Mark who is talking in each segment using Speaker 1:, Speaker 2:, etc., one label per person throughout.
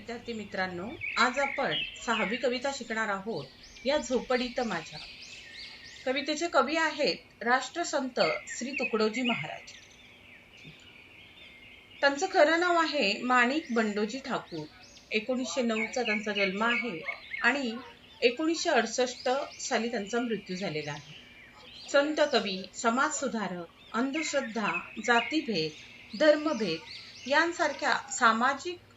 Speaker 1: विद्यार्थी मित्रांनो, आज आपण 6वी कविता शिकणार आहोत. या झोपडीत माझ्या कवितेचे कवी आहेत राष्ट्रसंत श्री तुकडोजी महाराज. त्यांचं खरं नाव आहे माणिक बंडोजी ठाकूर. 1909 चा त्यांचा जन्म आहे आणि 1968 साली त्यांचा मृत्यू झालेला आहे. संत कवी, समाजसुधारक, अंधश्रद्धा, जातीभेद, धर्मभेद यांसारख्या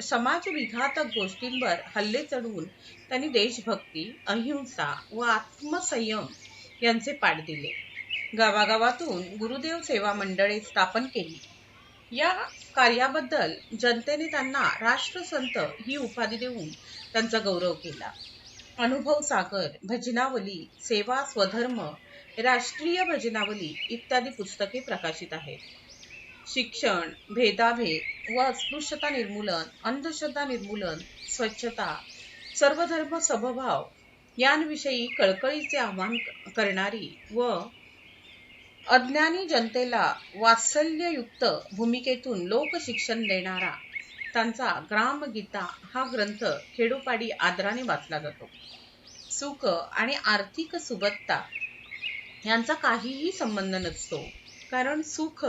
Speaker 1: समाजविघातक गोष्टींवर हल्ले चढवून त्यांनी देशभक्ती, अहिंसा व आत्मसंयम यांचे पाठ दिले. गावागावातून गुरुदेव सेवा मंडळे स्थापन केली. या कार्याबद्दल जनतेने त्यांना राष्ट्रसंत ही उपाधी देऊन त्यांचा गौरव केला. अनुभव सागर, भजनावली, सेवा स्वधर्म, राष्ट्रीय भजनावली इत्यादी पुस्तके प्रकाशित आहेत. शिक्षण, भेदाभेद व अस्पृश्यता निर्मूलन, अंधश्रद्धा निर्मूलन, स्वच्छता, सर्वधर्म समभाव यांविषयी कळकळीचे आवाहन करणारी व अज्ञानी जनतेला वात्सल्ययुक्त भूमिकेतून लोकशिक्षण देणारा त्यांचा ग्रामगीता हा ग्रंथ खेडोपाडी आदराने वाचला जातो. सुख आणि आर्थिक सुबत्ता यांचा काहीही संबंध नसतो, कारण सुख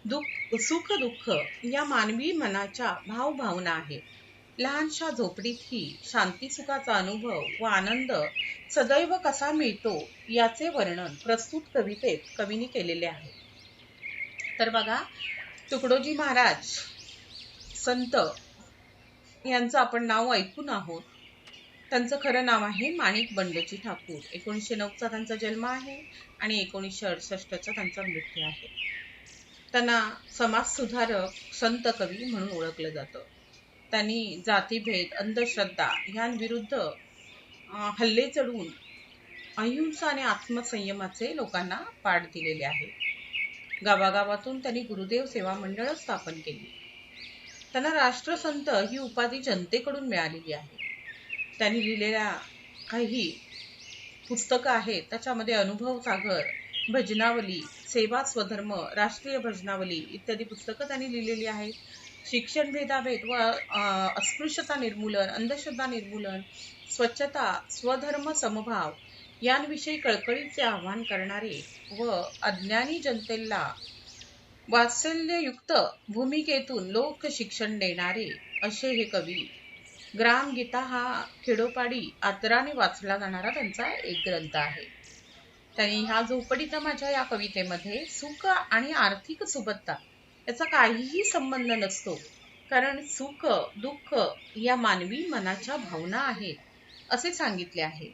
Speaker 1: दुःख या मानवी मनाच्या भावभावना आहेत. लहानशा झोपडीतही शांती सुखाचा अनुभव व आनंद सदैव कसा मिळतो याचे वर्णन प्रस्तुत कवितेत कवीने केलेले आहे. तर बघा, तुकडोजी महाराज संत यांचं आपण नाव ऐकून आहोत. त्यांचं खरं नाव आहे माणिक बंडोजी ठाकूर. 1909 चा त्यांचा जन्म आहे आणि 1968 चा त्यांचा मृत्यू आहे. त्यांना समाजसुधारक, संत कवी म्हणून ओळखलं जातं. त्यांनी जातीभेद, अंधश्रद्धा यांविरुद्ध हल्ले चढवून अहिंसा आणि आत्मसंयमाचे लोकांना पाठ दिलेले आहे. गावागावातून त्यांनी गुरुदेव सेवा मंडळ स्थापन केली. त्यांना राष्ट्रसंत ही उपाधी जनतेकडून मिळालेली आहे. त्यांनी लिहिलेल्या काही पुस्तकं आहेत, त्याच्यामध्ये अनुभव सागर, भजनावली, सेवा स्वधर्म, राष्ट्रीय भजनावली इत्यादी पुस्तकं त्यांनी लिहिलेली आहेत. शिक्षण, भेदाभेद व अस्पृश्यता निर्मूलन, अंधश्रद्धा निर्मूलन, स्वच्छता, स्वधर्म समभाव यांविषयी कळकळीचे आवाहन करणारे व अज्ञानी जनतेला वात्सल्ययुक्त भूमिकेतून लोकशिक्षण देणारे असे हे कवी. ग्रामगीता हा खेडोपाडी आदराने वाचला जाणारा त्यांचा एक ग्रंथ आहे. त्यांनी ह्या झोपडीत माझ्या या कवितेमध्ये सुख आणि आर्थिक सुबत्ता याचा काहीही संबंध नसतो, कारण सुख दुःख या मानवी मनाच्या भावना आहेत असे सांगितले आहे.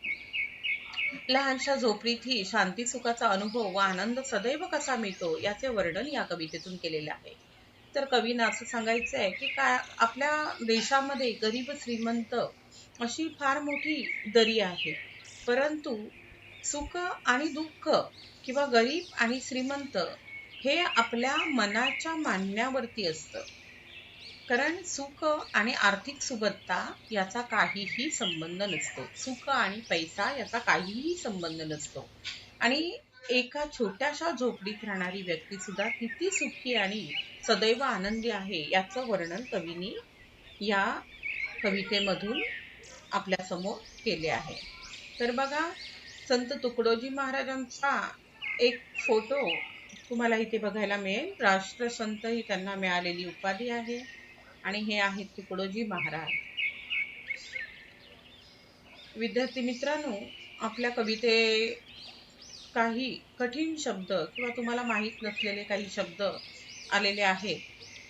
Speaker 1: लहानशा झोपडीतही शांती सुखाचा अनुभव व आनंद सदैव कसा मिळतो याचे वर्णन या कवितेतून केलेले आहे. तर कवींना असं सांगायचं आहे की आपल्या देशामध्ये गरीब श्रीमंत अशी फार मोठी दरी आहे, परंतु सुख आणि दुःख किंवा गरीब आणि श्रीमंत हे आपल्या मनाच्या मानण्यावरती असतं, कारण सुख आणि आर्थिक सुबत्ता याचा काहीही संबंध नसतो. सुख आणि पैसा याचा काहीही संबंध नसतो. आणि एका छोट्याशा झोपडीत राहणारी व्यक्ती सुद्धा किती सुखी आणि सदैव आनंदी आहे याचं वर्णन कवींनी या कवितेमधून आपल्या समोर केले आहे. तर बघा, संत तुकडोजी महाराजांचा एक फोटो तुम्हाला इथे बघायला मिळेल. राष्ट्रसंत ही त्यांना मिळालेली उपाधी आहे आणि हे आहेत तुकडोजी महाराज. विद्यार्थी मित्रांनो, आपल्या कविते काही कठीण शब्द किंवा तुम्हाला माहीत नसलेले काही शब्द आलेले आहेत,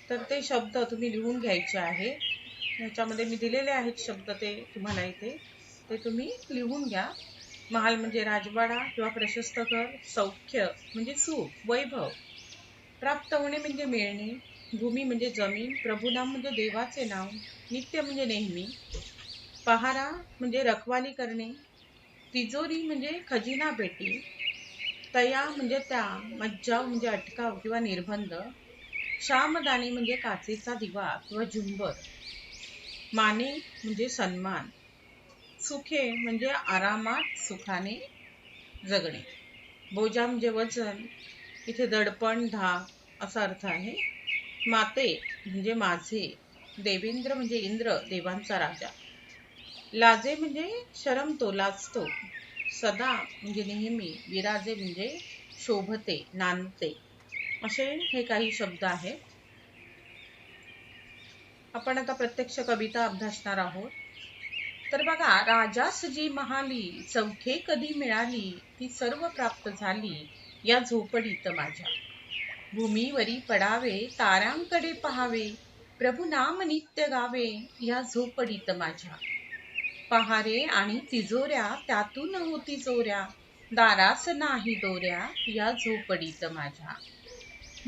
Speaker 1: तर ते शब्द तुम्ही लिहून घ्यायचे आहे. ह्याच्यामध्ये मी दिलेले आहेत शब्द, ते तुम्हाला इथे ते तुम्ही लिहून घ्या. महाल म्हणजे राजवाडा किंवा प्रशस्त घर, सौख्य म्हणजे सुख, वैभव, प्राप्त होणे म्हणजे मिळणे, भूमी म्हणजे जमीन, प्रभुनाम म्हणजे देवाचे नाव, नित्य म्हणजे नेहमी, पहारा म्हणजे रखवाली करणे, तिजोरी म्हणजे खजिना पेटी, तया म्हणजे त्या, मज्जाव म्हणजे अटकाव किंवा निर्बंध, श्यामदानी म्हणजे काचेचा दिवा किंवा झुंबर, माने म्हणजे सन्मान, सुखे म्हणजे आरामात सुखाने जगणे, बोजा म्हणजे वजन, इथे दडपण धाक असा अर्थ आहे, माते म्हणजे माझे, देवेंद्र म्हणजे इंद्र, देवांचा राजा. लाजे म्हणजे शरमतो, लाजतो. सदा म्हणजे नेहमी. विराजे म्हणजे शोभते, नांदते. असे हे काही शब्द आहेत. आपण आता प्रत्यक्ष कविता अभ्यासणार आहोत. तर बघा, राजास जी महाली सौखे कधी मिळाली, ती सर्व प्राप्त झाली या झोपडीत माझ्या. भूमीवरी पडावे, ताऱ्यांकडे पहावे, प्रभू नाम नित्य गावे या झोपडीत माझ्या. पहारे आणि तिजोऱ्या त्यातून होती चोऱ्या, दारास नाही दोऱ्या या झोपडीत माझ्या.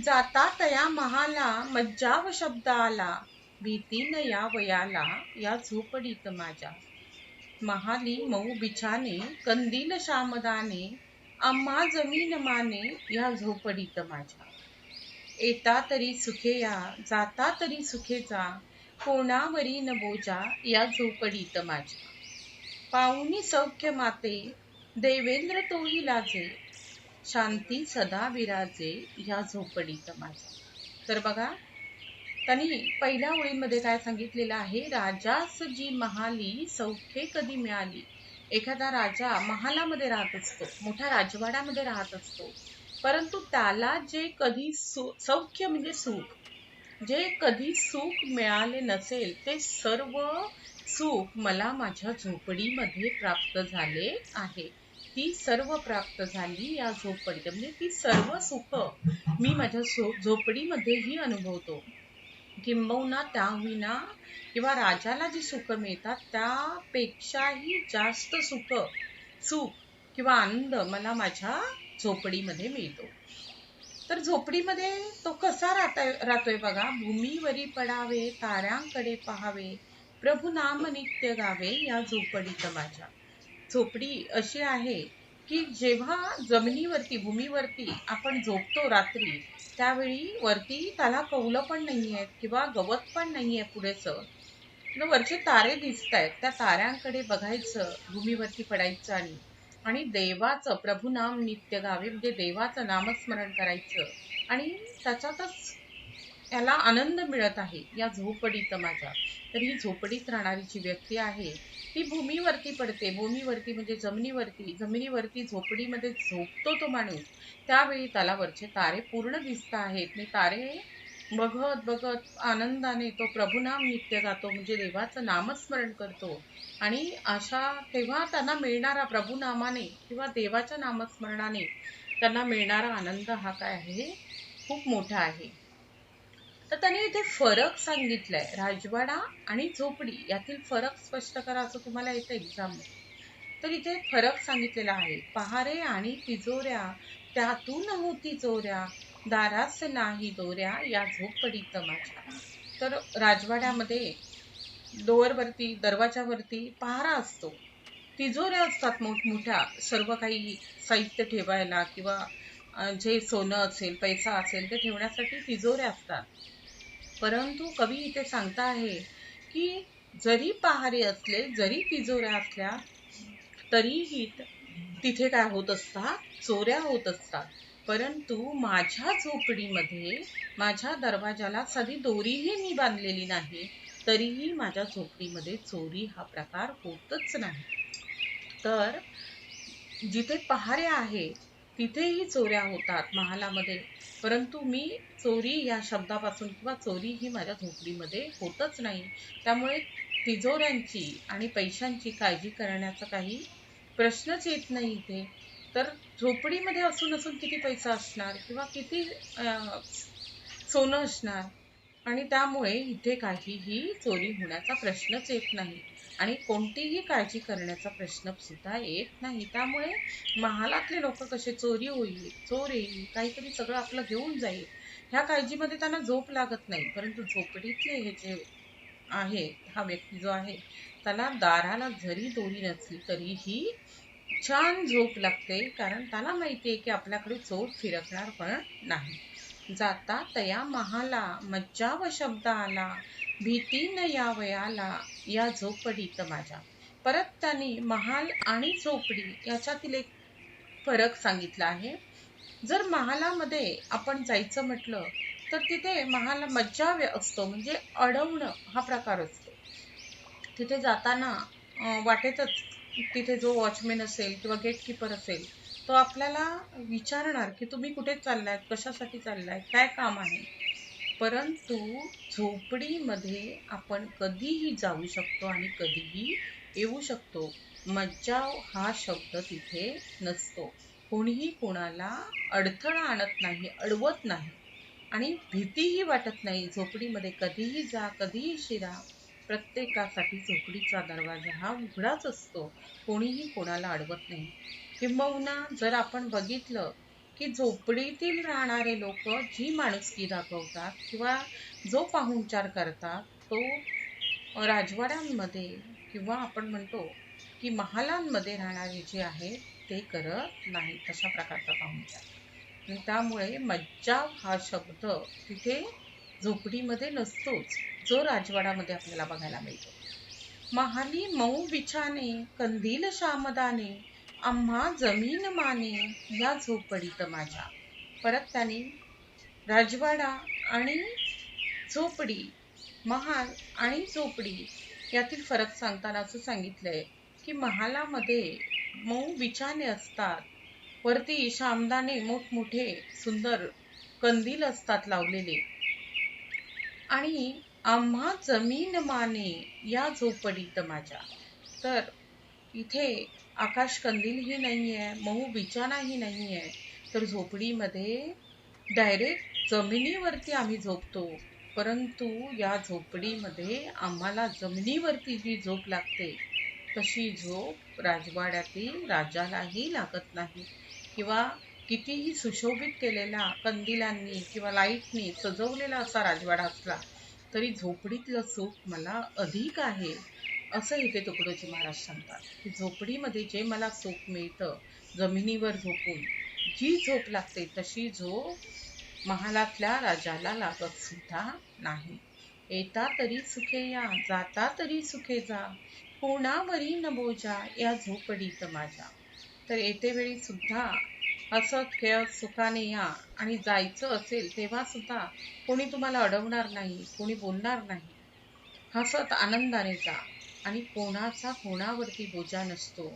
Speaker 1: जाता तया महाला मज्जाव शब्द आला, भीती न या वयाला या झोपडीत माझ्या. महाली मऊ बिछाने, कंदील शामदाने, आम्हा जमीन माने या झोपडीत माझ्या. येता तरी सुखे या, जाता तरी सुखे जा, कोणावरी न बोजा या झोपडीत माझ्या. पाहुनी सौख्य माते, देवेंद्र तोही लाजे, शांती सदा विराजे या झोपडीत माझ्या. तर बघा, त्यांनी पहिल्या ओळीमध्ये काय सांगितलेलं आहे, राजास जी महाली सौख्ये कधी मिळाली. एखादा राजा महालामध्ये राहत असतो, मोठ्या राजवाड्यामध्ये राहत असतो, परंतु त्याला जे कधी सौख्य म्हणजे सुख, जे कधी सुख मिळाले नसेल, ते सर्व सुख मला माझ्या झोपडीमध्ये प्राप्त झाले आहे. ती सर्व प्राप्त झाली या झोपडीत, म्हणजे ती सर्व सुख मी माझ्या झोपडीमध्येही अनुभवतो. किंबहुना त्याविना किंवा राजाला जी सुख मिळतात त्यापेक्षाही जास्त सुख किंवा आनंद मला माझ्या झोपडीमध्ये मिळतो. तर झोपडीमध्ये तो कसा राहतोय बघा. भूमीवरी पडावे, ताऱ्यांकडे पहावे, प्रभू नाम नित्य गावे या झोपडीत माझ्या. झोपडी अशी आहे की जेव्हा जमिनीवरती, भूमीवरती आपण झोपतो रात्री, त्यावेळी वरती त्याला कौलं पण नाहीये किंवा गवत पण नाहीये पुरेसं. वरचे तारे दिसत आहेत, त्या ताऱ्यांकडे बघायचं, भूमीवरती पडायचं आणि देवाचं प्रभुनाम नित्य गावे म्हणजे देवाचं नामस्मरण करायचं आणि त्याच्यातच याला आनंद मिळत आहे या झोपडीत माझ्या. तर ही झोपडीत राहणारी जी व्यक्ती आहे ती भूमीवरती पडते. भूमीवरती म्हणजे जमिनीवरती झोपडीमध्ये झोपतो तो माणूस, त्यावेळी त्याला वरचे तारे पूर्ण दिसत आहेत. तारे बघत बघत आनंदाने तो प्रभुनाम नित्य गातो, म्हणजे देवाचं नामस्मरण करतो. आणि अशा तेव्हा त्यांना मिळणारा प्रभुनामाने किंवा देवाच्या नामस्मरणाने त्यांना मिळणारा आनंद हा काय आहे, खूप मोठा आहे. तर त्याने इथे फरक सांगितलाय, राजवाडा आणि झोपडी यातील फरक स्पष्ट करा असं तुम्हाला येतं एक्झाम. तर इथे फरक सांगितलेला आहे. पहारे आणि तिजोऱ्या त्यातून होती चोऱ्या, दारास नाही दोऱ्या या झोपडीत माझ्या. तर राजवाड्यामध्ये डोअरवरती, दरवाजावरती पहारा असतो, तिजोऱ्या असतात मोठमोठ्या, सर्व काही साहित्य ठेवायला किंवा जे सोनं असेल, पैसा असेल ते ठेवण्यासाठी तिजोऱ्या असतात. परंतु कवी इथे सांगता आहे की जरी पहारे असले, जरी तिजोऱ्या असल्या, तरीही तिथे काय होत असतात, चोऱ्या होत असतात. परंतु माझ्या झोपडीमध्ये, माझ्या दरवाजाला साधी दोरीही मी बांधलेली नाही, तरीही माझ्या झोपडीमध्ये चोरी हा प्रकार होतच नाही. तर जिथे पहारे आहे तिथेही चोऱ्या होतात महालामध्ये, परंतु मी चोरी या शब्दापासून किंवा चोरी ही माझ्या झोपडीमध्ये होतच नाही. त्यामुळे तिजोऱ्यांची आणि पैशांची काळजी करण्याचा काही प्रश्नच येत नाही इथे. तर झोपडीमध्ये असून किती पैसा असणार किंवा किती सोनं असणार, आणि त्यामुळे इथे काहीही चोरी होण्याचा प्रश्नच येत नाही आणि कोणतीही काळजी करण्याचा प्रश्न सुद्धा येत नाही. त्यामुळे महालातले लोक कसे, चोरी होईल, चोर येईल, काहीतरी सगळं आपलं घेऊन जाईल, ह्या काळजीमध्ये त्यांना झोप लागत नाही. परंतु झोपडीतले हे जे आहे, हा व्यक्ती जो आहे, त्याला दाराला जरी दोरी नसली तरीही छान झोप लागते, कारण त्याला माहितीये की आपल्याकडे चोर फिरकणार पण नाही. जाता तया महाला मज्जाव शब्द आला, भीती न या वयाला या झोपडीत माझ्या. परत त्यांनी महाल आणि झोपडी याच्यातील एक फरक सांगितला आहे. जर महालामध्ये आपण जायचं म्हटलं तर तिथे महाल मज्जा असतो, म्हणजे अडवणं हा प्रकार असतो. तिथे जाताना वाटेतच तिथे जो वॉचमॅन असेल किंवा गेटकीपर असेल, तो आपल्याला विचारणार की तुम्ही कुठे चाललायत, कशासाठी चाललायत, काय काम आहे. परंतु झोपडीमध्ये आपण कधीही जाऊ शकतो आणि कधीही येऊ शकतो. मज्जाव हा शब्द तिथे नसतो. कोणीही कोणाला अडथळा आणत नाही, अडवत नाही आणि भीतीही वाटत नाही. झोपडीमध्ये कधीही जा, कधीही शिरा. प्रत्येकासाठी झोपडीचा दरवाजा हा उघडाच असतो. कोणीही कोणाला अडवत नाही. किंबहुना जर आपण बघितलं की झोपडीतील राहणारे लोक जी माणुसकी दाखवतात किंवा जो पाहुणचार करतात, तो राजवाड्यांमध्ये किंवा आपण म्हणतो की महालांमध्ये राहणारे जे आहेत ते करत नाही तशा प्रकारचा पाहुणचार. आणि त्यामुळे मज्जाव हा शब्द तिथे झोपडीमध्ये नसतोच, जो राजवाड्यामध्ये आपल्याला बघायला मिळतो. महाली मऊ बिछाने, कंदील शामदाने, आम्हा जमीन माने, या झोपडीत माझ्या. परत त्याने राजवाडा आणि झोपडी, महाल आणि झोपडी यातील फरक सांगताना असं सांगितलंय की महालामध्ये मऊ बिछाने असतात, वरती शामदाने मोठमोठे सुंदर कंदील असतात लावलेले, आणि आम्हा जमीन माने, या झोपडीत माझ्या. तर इथे आकाश कंदीलही नाहीये, मऊ बिछानाही नाहीये, तर झोपडीमध्ये डायरेक्ट जमिनीवरती आम्ही झोपतो. परंतु या झोपडीमध्ये आम्हाला जमिनीवरती जी झोप लागते तशी झोप राजवाड्यातील राजालाही लागत नाही. किंवा कितीही सुशोभित केलेला कंदिलांनी किंवा लाईटनी सजवलेला असा राजवाडा असला तरी झोपडीतलं सुख मला अधिक आहे, असं इथे तुकडोजी महाराज सांगतात. की झोपडीमध्ये जे मला सुख मिळतं, जमिनीवर झोपून जी झोप लागते तशी झोप महालातल्या राजाला लागत सुद्धा नाही. येता तरी सुखे या, जाता तरी सुखे जा, कोणावरी न बोजा, या झोपडीत माझ्या. तर येते वेळी सुद्धा हसत खेळत सुखाने या, आणि जायचं असेल तेव्हा सुद्धा कोणी तुम्हाला अडवणार नाही, कोणी बोलणार नाही. हसत आनंदाने जा, आणि कोणाचा कोणावरती बोजा नसतो.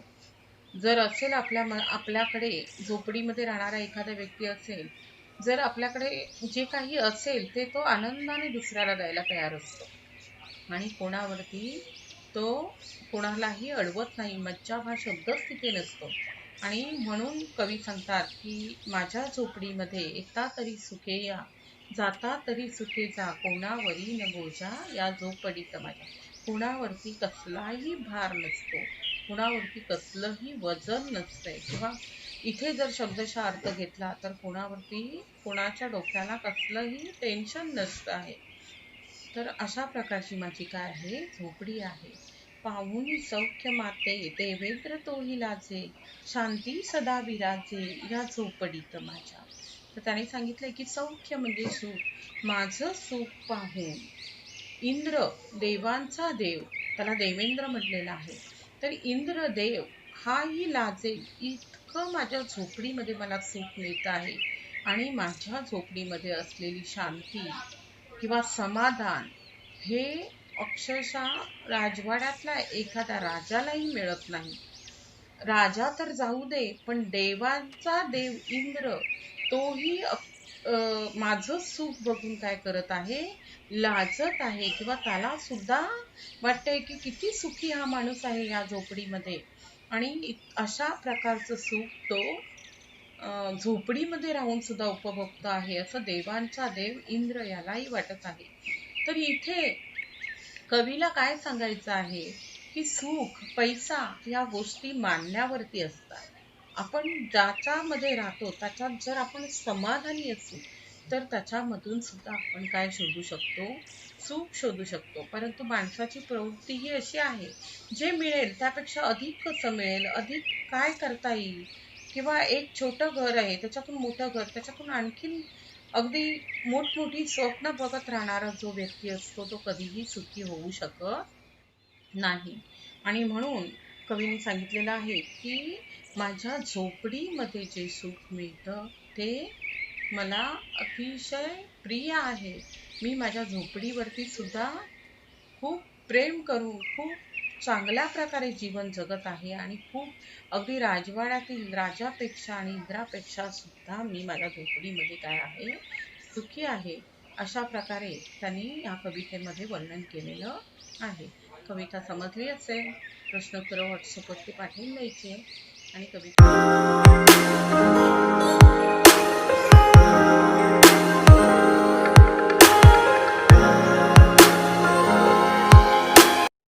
Speaker 1: जर असेल आपल्याकडे झोपडीमध्ये राहणारा एखादा व्यक्ती असेल, जर आपल्याकडे जे काही असेल ते तो आनंदाने दुसऱ्याला द्यायला तयार असतो आणि कोणावरती तो कोणालाही अडवत नाही. मज्जाव हा शब्दच तिथे नसतो. आणि म्हणून कवी सांगतात की माझ्या झोपडीमध्ये येता तरी सुखे या, जाता तरी सुखे जा, कोणावरी न बोजा, या झोपडीत माझ्या. कोणावरती कसलाही भार नसतो, कोणावरती कसलंही वजन नसतंय. किंवा इथे जर शब्दशः अर्थ घेतला तर कोणावरती कोणाच्या डोक्याला कसलंही टेन्शन नसतं आहे. तर अशा प्रकारची माझी काय आहे, झोपडी आहे. पाहुणी सौख्य माते, देवेंद्र तोही लाजे, शांती सदा विराजे, या झोपडीत माझ्या. तर त्याने सांगितलंय की सौख्य म्हणजे सुख. माझं सुख पाहून इंद्र, देवांचा देव, त्याला देवेंद्र म्हटलेलं आहे, तर इंद्रदेव हाही लाजेल इतकं माझ्या झोपडीमध्ये मला सुख मिळत आहे. आणि माझ्या झोपडीमध्ये असलेली शांती किंवा समाधान हे अक्षरशः राजवाड्यातल्या एखाद्या राजालाही मिळत नाही. राजा तर जाऊ दे, पण देवांचा देव इंद्र तोही माझं सुख बघून काय करत आहे, लाजत आहे. किंवा त्याला सुद्धा वाटतंय की किती सुखी हा माणूस आहे या झोपडीमध्ये. आणि अशा प्रकारचं सुख तो झोपडीमध्ये राहून सुद्धा उपभोगतो आहे, असं देवांचा देव इंद्र यालाही वाटत आहे. तर इथे कवीला काय सांगायचं आहे की सुख, पैसा या गोष्टी मानण्यावरती असतात. आपण ज्याच्यामध्ये राहतो त्याच्यात जर आपण समाधानी असू तर त्याच्यामधून सुद्धा आपण काय शोधू शकतो, सुख शोधू शकतो. परंतु माणसाची प्रवृत्ती ही अशी आहे, जे मिळेल त्यापेक्षा अधिक कसं मिळेल, अधिक काय करता येईल. किंवा एक छोटं घर आहे त्याच्यातून मोठं घर, त्याच्यातून आणखीन अगदी मोठमोठी स्वप्न बघत राहणारा जो व्यक्ती असतो तो कधीही सुखी होऊ शकत नाही. आणि म्हणून कवीने सांगितलेलं आहे की माझ्या झोपडीमध्ये जे सुख मिळतं ते मला अतिशय प्रिय आहे. मी माझ्या झोपडीवरती सुद्धा खूप प्रेम करून खूप चांगल्या प्रकारे जीवन जगत आहे आणि खूप अगदी राजवाड्यातील राजापेक्षा आणि इंद्रापेक्षा सुद्धा मी माझ्या झोपडीमध्ये काय आहे, सुखी आहे. अशा प्रकारे त्यांनी या कवितेमध्ये वर्णन केलेलं आहे. कविता समजली असेल, प्रश्नोत्तर व्हॉट्सअपवरती पाठवून द्यायची आहे आणि कविता